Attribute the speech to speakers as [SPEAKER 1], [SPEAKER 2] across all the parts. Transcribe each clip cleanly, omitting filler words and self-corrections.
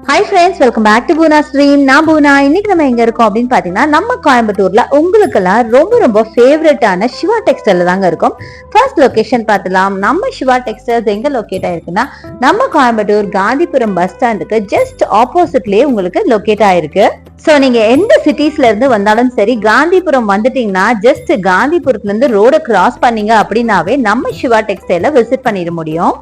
[SPEAKER 1] Hi friends, welcome back to Poona stream. நான் பூனா. இன்னைக்கு நம்ம எங்க இருக்கோம் அப்படின்னு பாத்தீங்கன்னா, நம்ம கோயம்புத்தூர்ல உங்களுக்கெல்லாம் ரொம்ப ரொம்ப ஃபேவரட்டான சிவா டெக்ஸ்டைல்ல தாங்க இருக்கும். ஃபர்ஸ்ட் லொகேஷன் பார்த்துலாம். நம்ம சிவா டெக்ஸ்டைல்ஸ் எங்க லொகேட் ஆயிருக்குன்னா, நம்ம கோயம்புத்தூர் காந்திபுரம் பஸ் ஸ்டாண்டுக்கு ஜஸ்ட் ஆப்போசிட்லயே உங்களுக்கு லொகேட் ஆயிருக்கு. சோ நீங்க எந்த சிட்டிஸ்ல இருந்து வந்தாலும் சரி, காந்திபுரம் வந்துட்டீங்கன்னா ஜஸ்ட் காந்திபுரத்துல இருந்து ரோட கிராஸ் பண்ணீங்க அப்படின்னாவே நம்ம சிவா டெக்ஸ்டைல விசிட் பண்ணிட முடியும்.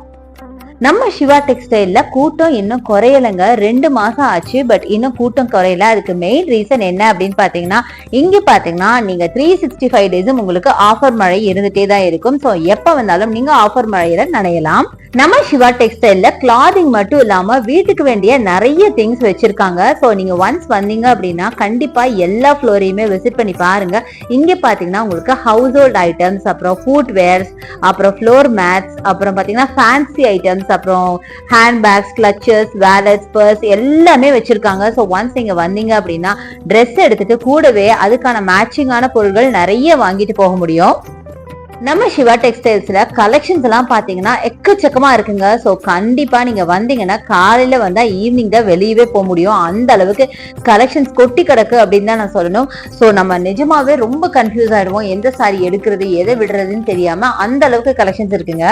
[SPEAKER 1] நம்ம சிவா டெக்ஸ்டைல்ல கூட்டம் இன்னும் குறையலைங்க. 2 மாசம் ஆச்சு, பட் இன்னும் கூட்டம் குறையல. அதுக்கு மெயின் ரீசன் என்ன அப்படின்னு பாத்தீங்கன்னா, இங்க பாத்தீங்கன்னா நீங்க 365 டேஸும் உங்களுக்கு ஆஃபர் மழை இருந்துட்டே தான் இருக்கும். சோ எப்ப வந்தாலும் நீங்க ஆஃபர் மழையில நனையலாம். நம்ம சிவா டெக்ஸ்டைல்ல கிளாதிங் மட்டும் இல்லாம வீட்டுக்கு வேண்டிய நிறைய திங்ஸ் வச்சிருக்காங்க. சோ நீங்க ஒன்ஸ் வந்தீங்க அப்படின்னா கண்டிப்பா எல்லா ஃப்ளோரையுமே விசிட் பண்ணி பாருங்க. இங்க பாத்தீங்கன்னா உங்களுக்கு ஹவுஸ் ஹோல்ட் ஐட்டம்ஸ், அப்புறம் ஃபுட் வேர்ஸ், அப்புறம் ஃப்ளோர் மேட்ஸ், அப்புறம் பாத்தீங்கன்னா ஃபேன்சி ஐட்டம்ஸ், அப்புறம் hand bags, clutches, wallets, purse எல்லாமே வச்சிருக்காங்க. ஸோ ஒன்ஸ் நீங்க வந்தீங்க அப்படின்னா ட்ரெஸ் எடுத்துட்டு கூடவே அதுக்கான மேட்சிங்கான பொருட்கள் நிறைய வாங்கிட்டு போக முடியும். நம்ம சிவா டெக்ஸ்டைல்ஸ்ல கலெக்ஷன்ஸ் எல்லாம் பாத்தீங்கன்னா எக்கச்சக்கமா இருக்குங்க. சோ கண்டிப்பா நீங்க வந்தீங்கன்னா காலையில வந்தா ஈவினிங் தான் வெளியவே போக முடியும். அந்த அளவுக்கு கலெக்ஷன்ஸ் கொட்டி கிடக்கு அப்படின்னு தான் நான் சொல்லணும். சோ நம்ம நிஜமாவே ரொம்ப கன்ஃபியூஸ் ஆயிடுவோம், எந்த சாரி எடுக்கிறது எதை விடுறதுன்னு தெரியாம அந்த அளவுக்கு கலெக்ஷன்ஸ் இருக்குங்க.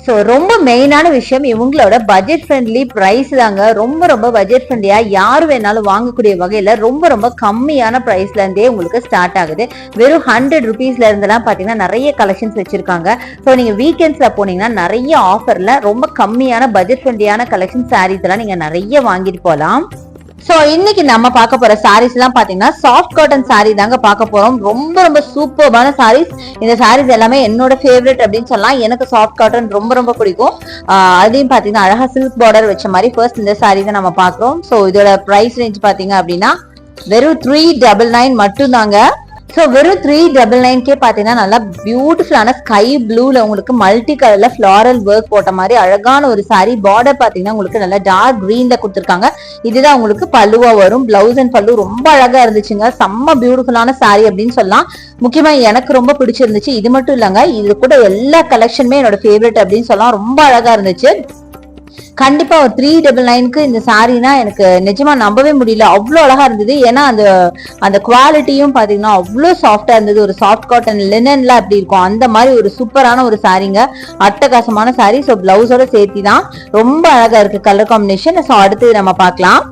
[SPEAKER 1] சோ ரொம்ப மெயினான விஷயம் இவங்களோட பட்ஜெட் ஃப்ரெண்ட்லி பிரைஸ் தாங்க. ரொம்ப ரொம்ப பட்ஜெட் ஃப்ரெண்ட்லியா யாரு வேணாலும் வாங்கக்கூடிய வகையில ரொம்ப ரொம்ப கம்மியான பிரைஸ்ல இருந்தே உங்களுக்கு ஸ்டார்ட் ஆகுது. வெறும் 100 ருபீஸ்ல இருந்தெல்லாம் பாத்தீங்கன்னா நிறைய கலெக்ஷன்ஸ் வச்சிருக்காங்க. சோ நீங்க வீக்கெண்ட்ஸ்ல போனீங்கன்னா நிறைய ஆஃபர்ல ரொம்ப கம்மியான பட்ஜெட் ஃப்ரெண்ட்லியான கலெக்ஷன் சாரீஸ் எல்லாம் நீங்க நிறைய வாங்கிட்டு போலாம். சோ இன்னைக்கு நம்ம பார்க்க போற சாரீஸ் எல்லாம் பாத்தீங்கன்னா சாஃப்ட் காட்டன் சாரீ தாங்க பார்க்க போறோம். ரொம்ப ரொம்ப சூப்பர்பான சாரீஸ். இந்த சாரீஸ் எல்லாமே என்னோட ஃபேவரட் அப்படின்னு சொல்லலாம். எனக்கு சாஃப்ட் காட்டன் ரொம்ப ரொம்ப பிடிக்கும். அதையும் பாத்தீங்கன்னா அழகா சில்க் பார்டர் வச்ச மாதிரி ஃபர்ஸ்ட் இந்த சாரீ தான் நம்ம பாக்குறோம். சோ இதோட பிரைஸ் ரேஞ்ச் பாத்தீங்க அப்படின்னா வெறும் 399 மட்டும் தாங்க. சோ வெறும் 399 பாத்தீங்கன்னா நல்லா பியூட்டிஃபுல்லான ஸ்கை ப்ளூல உங்களுக்கு மல்டி கலர்ல ஃபிளாரல் ஒர்க் போட்ட மாதிரி அழகான ஒரு சாரி. பார்டர் பாத்தீங்கன்னா உங்களுக்கு நல்லா டார்க் கிரீன்ல கொடுத்துருக்காங்க. இதுதான் உங்களுக்கு பல்லுவா வரும். பிளவுஸ் அண்ட் பல்லு ரொம்ப அழகா இருந்துச்சுங்க. செம்ம பியூட்டிஃபுல்லான சாரி அப்படின்னு சொல்லலாம். முக்கியமா எனக்கு ரொம்ப பிடிச்சிருந்துச்சு. இது மட்டும் இல்லங்க, இது கூட எல்லா கலெக்ஷனுமே என்னோட ஃபேவரட் அப்படின்னு சொல்லலாம். ரொம்ப அழகா இருந்துச்சு. கண்டிப்பா ஒரு 399க்கு இந்த சாரீனா எனக்கு நிஜமா நம்பவே முடியல, அவ்வளவு அழகா இருந்தது. ஏன்னா அந்த குவாலிட்டியும் பாத்தீங்கன்னா அவ்வளவு சாஃப்டா இருந்தது. ஒரு சாஃப்ட் காட்டன் லினன்ல அப்படி இருக்கும் அந்த மாதிரி ஒரு சூப்பரான ஒரு சாரீங்க. அட்டகாசமான சாரீ. ஸோ பிளவுஸோட சேர்த்தி தான் ரொம்ப அழகா இருக்கு கலர் காம்பினேஷன். ஸோ அடுத்தது நம்ம பார்க்கலாம்.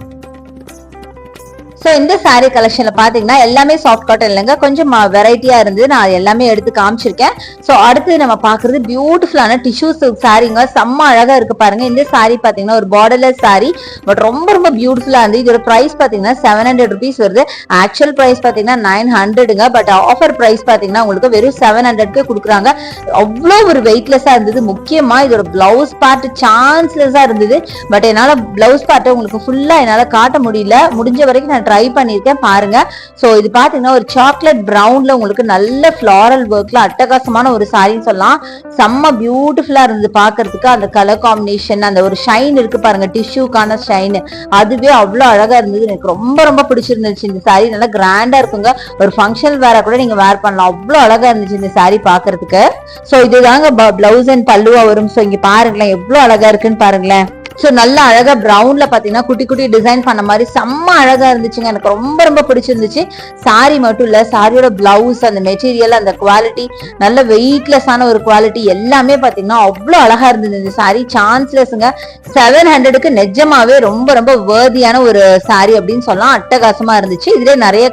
[SPEAKER 1] சோ இந்த சாரீ கலெக்ஷன்ல பாத்தீங்கன்னா எல்லாமே சாஃப்ட் காட்டன் இல்லைங்க, கொஞ்சம் வெரைட்டியா இருந்தது. நான் எல்லாமே எடுத்து காமிச்சிருக்கேன். சோ அடுத்து நம்ம பாக்குறது பியூட்டிஃபுல்லான டிஷ்யூ சில்க் சாரீங்க. செம்ம அழகா இருக்கு பாருங்க. இந்த சாரீ பாத்தீங்கன்னா ஒரு பார்டர்லெஸ் சாரீ, பட் ரொம்ப ரொம்ப பியூட்டிஃபுல்லா இருந்து. இதோட பிரைஸ் பாத்தீங்கன்னா 700 ருபீஸ் வருது. ஆக்சுவல் பிரைஸ் பாத்தீங்கன்னா 900ங்க, பட் ஆஃபர் பிரைஸ் பாத்தீங்கன்னா உங்களுக்கு வெறும் 700க்கு கொடுக்குறாங்க. அவ்வளவு ஒரு வெயிட்லெஸ்ஸா இருந்தது. முக்கியமா இதோட பிளவுஸ் பார்ட் சான்ஸ்லெஸ்ஸா இருந்தது. பட் என்னால பிளவுஸ் பார்ட் உங்களுக்கு ஃபுல்லா என்னால காட்ட முடியல. முடிஞ்ச வரைக்கும் நான் ட்ரை பண்ணிருக்கேன் பாருங்க. சோ இது பாத்தீங்கன்னா ஒரு சாக்லேட் பிரவுன்ல உங்களுக்கு நல்ல ஃபிளாரல் ஒர்க்ல அட்டகாசமான ஒரு சாரின்னு சொல்லலாம். செம்ம பியூட்டிஃபுல்லா இருந்தது பாக்குறதுக்கு. அந்த கலர் காம்பினேஷன், அந்த ஒரு ஷைன் இருக்கு பாருங்க, டிஷ்யூக்கான ஷைன், அதுவே அவ்வளவு அழகா இருந்தது. எனக்கு ரொம்ப ரொம்ப பிடிச்சிருந்துச்சு. இந்த சாரி நல்லா கிராண்டா இருக்குங்க. ஒரு ஃபங்க்ஷன் வேற கூட நீங்க வேர் பண்ணலாம். அவ்வளவு அழகா இருந்துச்சு இந்த சாரி பாக்குறதுக்கு. சோ இதுதாங்க பிளவுஸ் அண்ட் பல்லுவா வரும். சோ இங்க பாருங்களேன் எவ்வளவு அழகா இருக்குன்னு பாருங்களேன். சோ நல்லா அழகா பிரவுன்ல பாத்தீங்கன்னா குட்டி குட்டி டிசைன் பண்ண மாதிரி செம்ம அழகா இருந்துச்சுங்க. எனக்கு ரொம்ப ரொம்ப பிடிச்சிருந்துச்சு. சாரி மட்டும் இல்ல, சாரியோட பிளவுஸ், அந்த மெட்டீரியல், அந்த குவாலிட்டி, நல்ல வெயிட்லெஸ்ஸான ஒரு குவாலிட்டி எல்லாமே பாத்தீங்கன்னா அவ்வளவு அழகா இருந்தது. இந்த சாரி சான்ஸ்லெஸ்ங்க. 700க்கு நிஜமாவே ரொம்ப ரொம்ப வேர்தியான ஒரு சாரி அப்படின்னு சொல்லலாம். அட்டகாசமா இருந்துச்சு. இதுல நிறைய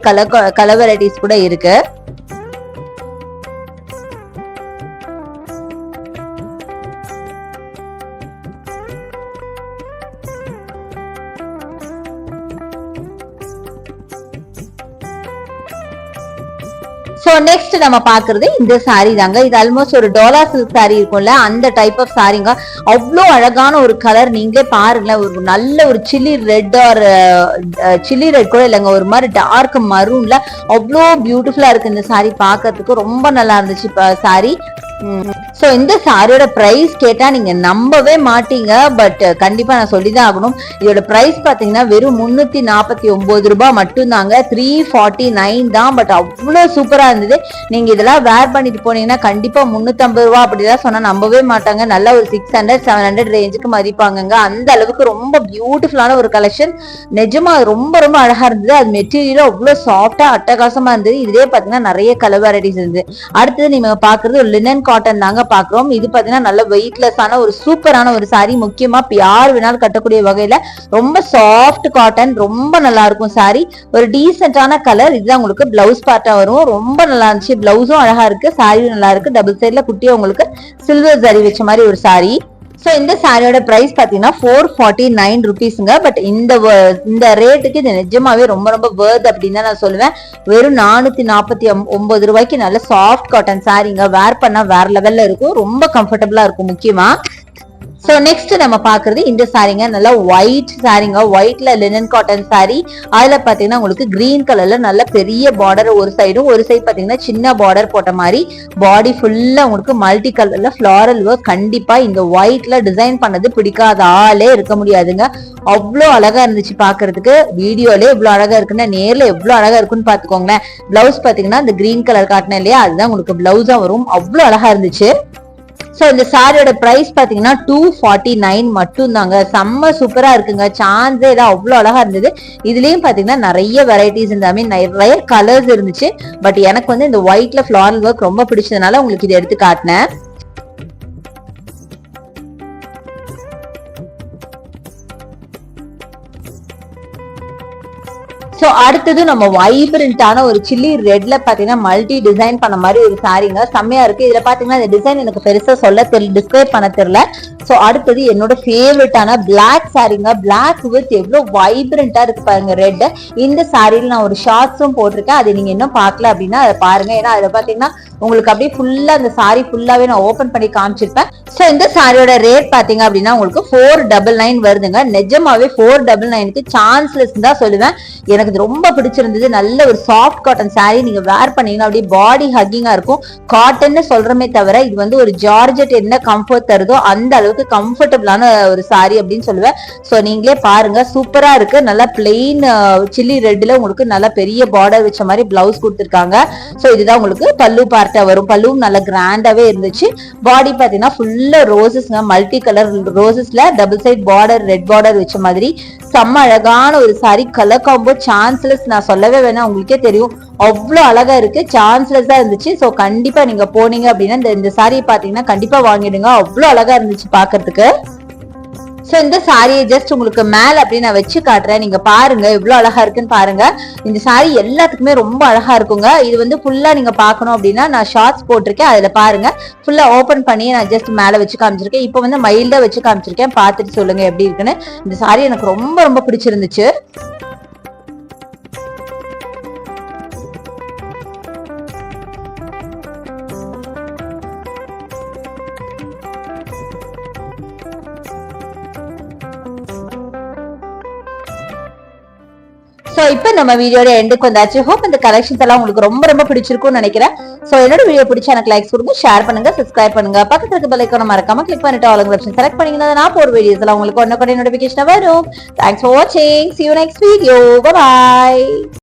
[SPEAKER 1] கலர் வெரைட்டிஸ் கூட இருக்கு. சோ நெக்ஸ்ட் நம்ம பாக்குறது இந்த சாரி தாங்க. இது ஆல்மோஸ்ட் ஒரு டோலா சில்க் சாரி இருக்கும்ல, அந்த டைப் ஆஃப் சாரிங்க. அவ்வளோ அழகான ஒரு கலர். நீங்களே பாருங்களேன், ஒரு நல்ல ஒரு chilli red or chilli red கூட இல்லைங்க, ஒரு மாதிரி டார்க் மரூன்ல அவ்வளோ பியூட்டிஃபுல்லா இருக்கு இந்த சாரி. பாக்குறதுக்கு ரொம்ப நல்லா இருந்துச்சு சாரி. ஸோ இந்த சாரியோட பிரைஸ் கேட்டா நீங்க நம்பவே மாட்டீங்க. பட் கண்டிப்பா நான் சொல்லிதான் ஆகணும். இதோட பிரைஸ் பாத்தீங்கன்னா வெறும் 349 ரூபாய் மட்டும்தாங்க. 349 தான். பட் அவ்வளவு சூப்பரா இருந்தது. நீங்க இதெல்லாம் வேர் பண்ணிட்டு போனீங்கன்னா கண்டிப்பா 350 ரூபாய் அப்படிதான் சொன்னா நம்பவே மாட்டாங்க. நல்ல ஒரு 600-700 ரேஞ்சுக்கு மதிப்பாங்க. அந்த அளவுக்கு ரொம்ப பியூட்டிஃபுல்லான ஒரு கலெக்ஷன். நிஜமா ரொம்ப ரொம்ப அழகா இருந்தது. அது மெட்டீரியலும் அவ்வளவு சாஃப்டா அட்டகாசமா இருந்தது. இதுலயே பாத்தீங்கன்னா நிறைய கலர் வெரைட்டிஸ் இருந்தது. அடுத்தது நீங்க பாக்குறது ஒரு லினன் காட்டன் தாங்க பாக்குறோம். இது பாத்தீங்கன்னா நல்ல வெயிட்லெஸ்ஸான ஒரு சூப்பரான ஒரு சாரி. முக்கியமா யார் வேணாலும் கட்டக்கூடிய வகையில ரொம்ப சாஃப்ட் காட்டன், ரொம்ப நல்லா இருக்கும் சாரி. ஒரு டீசென்டான கலர். இதுதான் உங்களுக்கு பிளவுஸ் பார்ட்டா வரும். ரொம்ப நல்லா இருந்துச்சு. பிளவுஸும் அழகா இருக்கு, சாரியும் நல்லா இருக்கு. டபுள் சைட்ல குட்டியா உங்களுக்கு சில்வர் ஜரி வச்ச மாதிரி ஒரு சாரி. சோ இந்த சாரியோட பிரைஸ் பாத்தீங்கன்னா 449 ருபீஸ்ங்க. பட் இந்த ரேட்டுக்கு இது நிஜமாவே ரொம்ப ரொம்ப வர்த் அப்படின்னு தான் நான் சொல்லுவேன். வெறும் 449 ரூபாய்க்கு நல்ல சாஃப்ட் காட்டன் சாரிங்க. வேர் பண்ணா வேற லெவல்ல இருக்கும். ரொம்ப கம்ஃபர்டபுளா இருக்கும் முக்கியமா. சோ நெக்ஸ்ட் நம்ம பாக்குறது இந்த சாரிங்க. நல்லா ஒயிட் சாரிங்க. ஒயிட்ல லினன் காட்டன் சாரி. அதுல பாத்தீங்கன்னா உங்களுக்கு கிரீன் கலர்ல நல்ல பெரிய பார்டர் ஒரு சைடும், ஒரு சைடு பாத்தீங்கன்னா சின்ன பார்டர் போட்ட மாதிரி பாடி ஃபுல்லா உங்களுக்கு மல்டி கலர்ல ஃபிளாரல் ஒர்க். கண்டிப்பா இந்த ஒயிட்ல டிசைன் பண்ணது பிடிக்காத ஆளே இருக்க முடியாதுங்க. அவ்வளவு அழகா இருந்துச்சு பாக்குறதுக்கு. வீடியோல எவ்வளவு அழகா இருக்குன்னா நேர்ல எவ்வளவு அழகா இருக்குன்னு பாத்துக்கோங்களேன். பிளவுஸ் பாத்தீங்கன்னா இந்த கிரீன் கலர் காட்டின இல்லையா, அதுதான் உங்களுக்கு பிளவுஸா வரும். அவ்வளவு அழகா இருந்துச்சு. சோ இந்த சாரியோட பிரைஸ் பாத்தீங்கன்னா 249 மட்டும் தாங்க. செம்ம சூப்பரா இருக்குங்க. சான்ஸே தான், அவ்வளவு அழகா இருந்தது. இதுலயும் பாத்தீங்கன்னா நிறைய வெரைட்டிஸ் இந்த நிறைய கலர்ஸ் இருந்துச்சு. பட் எனக்கு வந்து இந்த ஒயிட்ல ஃபிளாரல் ஒர்க் ரொம்ப பிடிச்சதுனால உங்களுக்கு இதை எடுத்து காட்டினேன். சோ அடுத்தது நம்ம வைப்ரண்டான ஒரு சில்லி ரெட்ல பாத்தீங்கன்னா மல்டி டிசைன் பண்ண மாதிரி ஒரு சாரிங்க. செம்மையா இருக்கு. இதுல பாத்தீங்கன்னா இந்த டிசைன் எனக்கு பெருசா சொல்ல தெரியல, டிஸ்கிரைப் பண்ண தெரியல. சோ அடுத்தது என்னோட ஃபேவரட்டான பிளாக் சாரிங்க. பிளாக் வித் எவ்வளவு வைப்ரண்டா இருக்கு பாருங்க ரெட். இந்த சாரியில நான் ஒரு ஷார்ட்ஸும் போட்டிருக்கேன். அதை நீங்க இன்னும் பாக்கல அப்படின்னா அதை பாருங்க. ஏன்னா அதுல பாத்தீங்கன்னா உங்களுக்கு அப்படியே ஃபுல்லா அந்த சாரி ஃபுல்லாவே நான் ஓபன் பண்ணி காமிச்சிருப்பேன். சோ இந்த சாரியோட ரேட் பாத்தீங்க அப்படின்னா உங்களுக்கு 499 வருதுங்க. நிஜமாவே 499க்கு சான்ஸ்லெஸ் தான் சொல்லுவேன். எனக்கு இது ரொம்ப பிடிச்சிருந்தது. நல்ல ஒரு சாஃப்ட் காட்டன் சாரி. நீங்க வேர் பண்ணீங்கன்னா அப்படியே பாடி ஹக்கிங்கா இருக்கும். காட்டன் சொல்றமே தவிர இது வந்து ஒரு ஜார்ஜெட் என்ன கம்ஃபர்ட் தருதோ அந்த அளவுக்கு கம்ஃபர்டபுளான ஒரு சாரி அப்படின்னு சொல்லுவேன். சோ நீங்களே பாருங்க, சூப்பரா இருக்கு. நல்லா பிளெயின் சில்லி ரெட்ல உங்களுக்கு நல்ல பெரிய பார்டர் வச்ச மாதிரி பிளவுஸ் கொடுத்துருக்காங்க. சோ இதுதான் உங்களுக்கு பல்லு பார்ட்டா வரும். பல்லுவும் நல்ல கிராண்டாவே இருந்துச்சு. பாடி பாத்தீங்கன்னா ஃபுல்லா ரோசஸ்ங்க. மல்டி கலர் ரோசஸ்ல double side border red border வச்ச மாதிரி செம்ம அழகான ஒரு சாரி. Colour combo chanceless. நான் சொல்லவே வேணாம், உங்களுக்கே தெரியும் அவ்வளவு அழகா இருக்கு. சான்ஸ்லெஸ்ஸா இருந்துச்சு. சோ கண்டிப்பா நீங்க போனீங்க அப்படின்னா இந்த சாரியை பாத்தீங்கன்னா கண்டிப்பா வாங்கிடுங்க. அவ்வளவு அழகா இருந்துச்சு பாக்குறதுக்கு. சோ இந்த சாரியை ஜஸ்ட் உங்களுக்கு மேல அப்படி நான் வச்சு காட்டுறேன். நீங்க பாருங்க எவ்வளவு அழகா இருக்குன்னு பாருங்க. இந்த சாரி எல்லாத்துக்குமே ரொம்ப அழகா இருக்குங்க. இது வந்து ஃபுல்லா நீங்க பாக்கணும் அப்படின்னா நான் ஷார்ட்ஸ் போட்டிருக்கேன். அதுல பாருங்க ஃபுல்லா ஓபன் பண்ணி நான் ஜஸ்ட் மேல வச்சு காமிச்சிருக்கேன். இப்போ வந்து மைல்டா வச்சு காமிச்சிருக்கேன். பாத்துட்டு சொல்லுங்க எப்படி இருக்குன்னு. இந்த சாரி எனக்கு ரொம்ப ரொம்ப பிடிச்சிருந்துச்சு. சோ இப்போ நம்ம வீடியோட எண்டுக்கு வந்தாச்சு. ஹோப் இந்த கலெக்ஷன்ஸ் எல்லாம் உங்களுக்கு ரொம்ப ரொம்ப பிடிச்சிருக்கும்னு நினைக்கிறேன். சோ என்னோட வீடியோ பிடிச்சா எனக்கு லைக்ஸ் கொடுங்க, ஷேர் பண்ணுங்க, சப்ஸ்கிரைப் பண்ணுங்க. பக்கத்துல இருக்க பெல் ஐகானை மறக்காம கிளிக் பண்ணிட்டு ஆல் ஆப்ஷன் செலக்ட் பண்ணீங்கன்னா நான் போற வீடியோஸ் எல்லாம் உங்களுக்கு உடனே நோட்டிபிகேஷன் வரும். தேங்க்ஸ் ஃபார் வாட்சிங். See you next video. Bye bye.